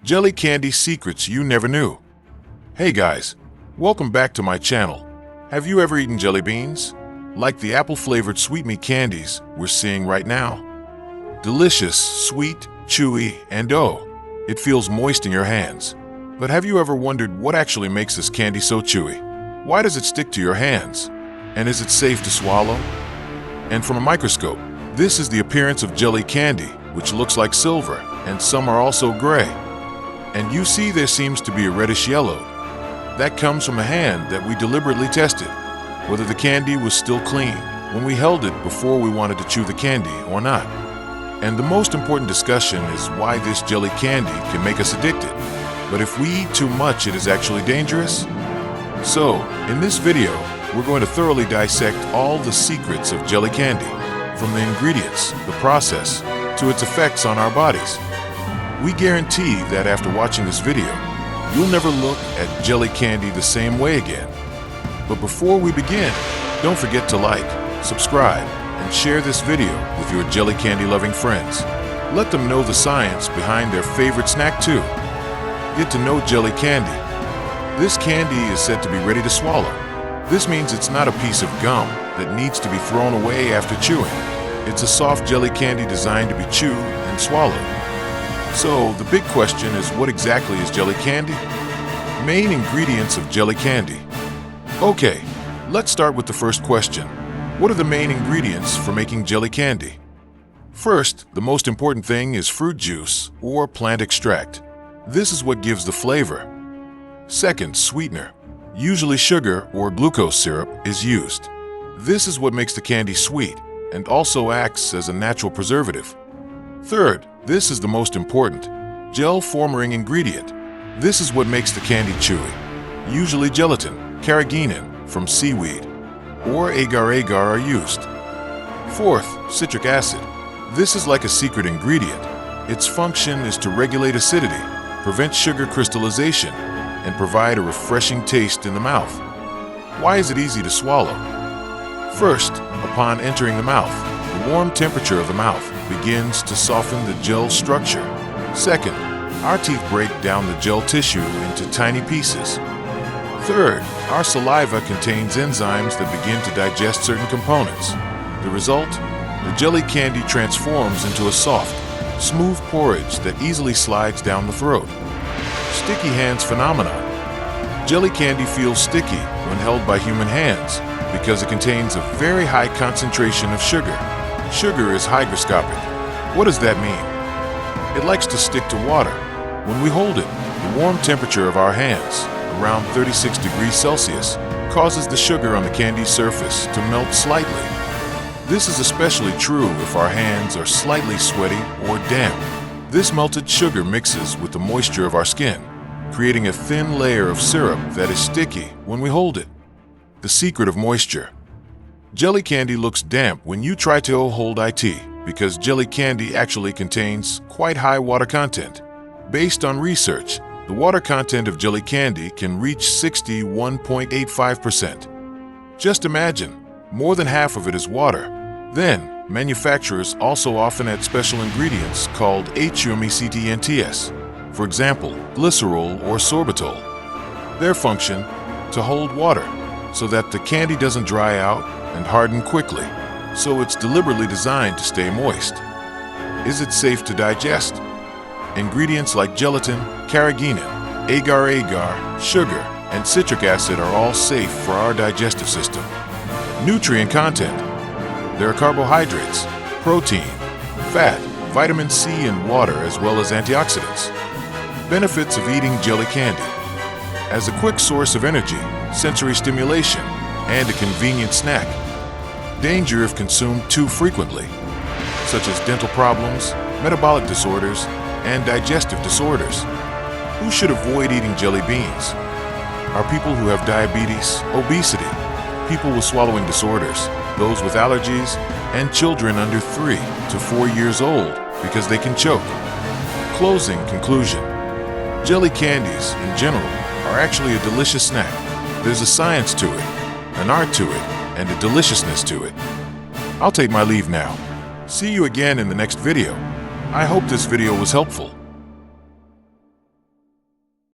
Jelly candy secrets you never knew. Hey guys, welcome back to my channel. Have you ever eaten jelly beans? Like the apple-flavored sweetmeat candies we're seeing right now. Delicious, sweet, chewy, and oh, it feels moist in your hands. But have you ever wondered what actually makes this candy so chewy? Why does it stick to your hands? And is it safe to swallow? And from a microscope, this is the appearance of jelly candy, which looks like silver, and some are also gray. And you see there seems to be a reddish yellow. That comes from a hand that we deliberately tested, whether the candy was still clean when we held it before we wanted to chew the candy or not. And the most important discussion is why this jelly candy can make us addicted. But if we eat too much, it is actually dangerous? So, in this video, we're going to thoroughly dissect all the secrets of jelly candy, from the ingredients, the process, to its effects on our bodies. We guarantee that after watching this video, you'll never look at jelly candy the same way again. But before we begin, don't forget to like, subscribe, and share this video with your jelly candy loving friends. Let them know the science behind their favorite snack too. Get to know jelly candy. This candy is said to be ready to swallow. This means it's not a piece of gum that needs to be thrown away after chewing. It's a soft jelly candy designed to be chewed and swallowed. So the big question is, what exactly is jelly candy? Main ingredients of jelly candy. Okay, let's start with the first question. What are the main ingredients for making jelly candy? First, the most important thing is fruit juice or plant extract. This is what gives the flavor. Second, sweetener. Usually sugar or glucose syrup is used. This is what makes the candy sweet and also acts as a natural preservative. Third, this is the most important, gel-forming ingredient. This is what makes the candy chewy. Usually gelatin, carrageenan from seaweed, or agar-agar are used. Fourth, citric acid. This is like a secret ingredient. Its function is to regulate acidity, prevent sugar crystallization, and provide a refreshing taste in the mouth. Why is it easy to swallow? First, upon entering the mouth, the warm temperature of the mouth begins to soften the gel structure. Second, our teeth break down the gel tissue into tiny pieces. Third, our saliva contains enzymes that begin to digest certain components. The result? The jelly candy transforms into a soft, smooth porridge that easily slides down the throat. Sticky hands phenomenon. Jelly candy feels sticky when held by human hands because it contains a very high concentration of sugar. Sugar is hygroscopic. What does that mean? It likes to stick to water. When we hold it, the warm temperature of our hands, around 36 degrees Celsius, causes the sugar on the candy surface to melt slightly. This is especially true if our hands are slightly sweaty or damp. This melted sugar mixes with the moisture of our skin, creating a thin layer of syrup that is sticky when we hold it. The secret of moisture. Jelly candy looks damp when you try to hold it because jelly candy actually contains quite high water content. Based on research, the water content of jelly candy can reach 61.85%. Just imagine, more than half of it is water. Then, manufacturers also often add special ingredients called HUMECTNTS, for example, glycerol or sorbitol. Their function, to hold water, so that the candy doesn't dry out and harden quickly, so it's deliberately designed to stay moist. Is it safe to digest? Ingredients like gelatin, carrageenan, agar-agar, sugar, and citric acid are all safe for our digestive system. Nutrient content. There are carbohydrates, protein, fat, vitamin C, and water, as well as antioxidants. Benefits of eating jelly candy. As a quick source of energy, sensory stimulation, and a convenient snack. Danger if consumed too frequently, such as dental problems, metabolic disorders, and digestive disorders. Who should avoid eating jelly beans? Are people who have diabetes, obesity, people with swallowing disorders, those with allergies, and children under 3 to 4 years old because they can choke. Closing conclusion. Jelly candies, in general, are actually a delicious snack. There's a science to it, an art to it, and a deliciousness to it. I'll take my leave now. See you again in the next video. I hope this video was helpful.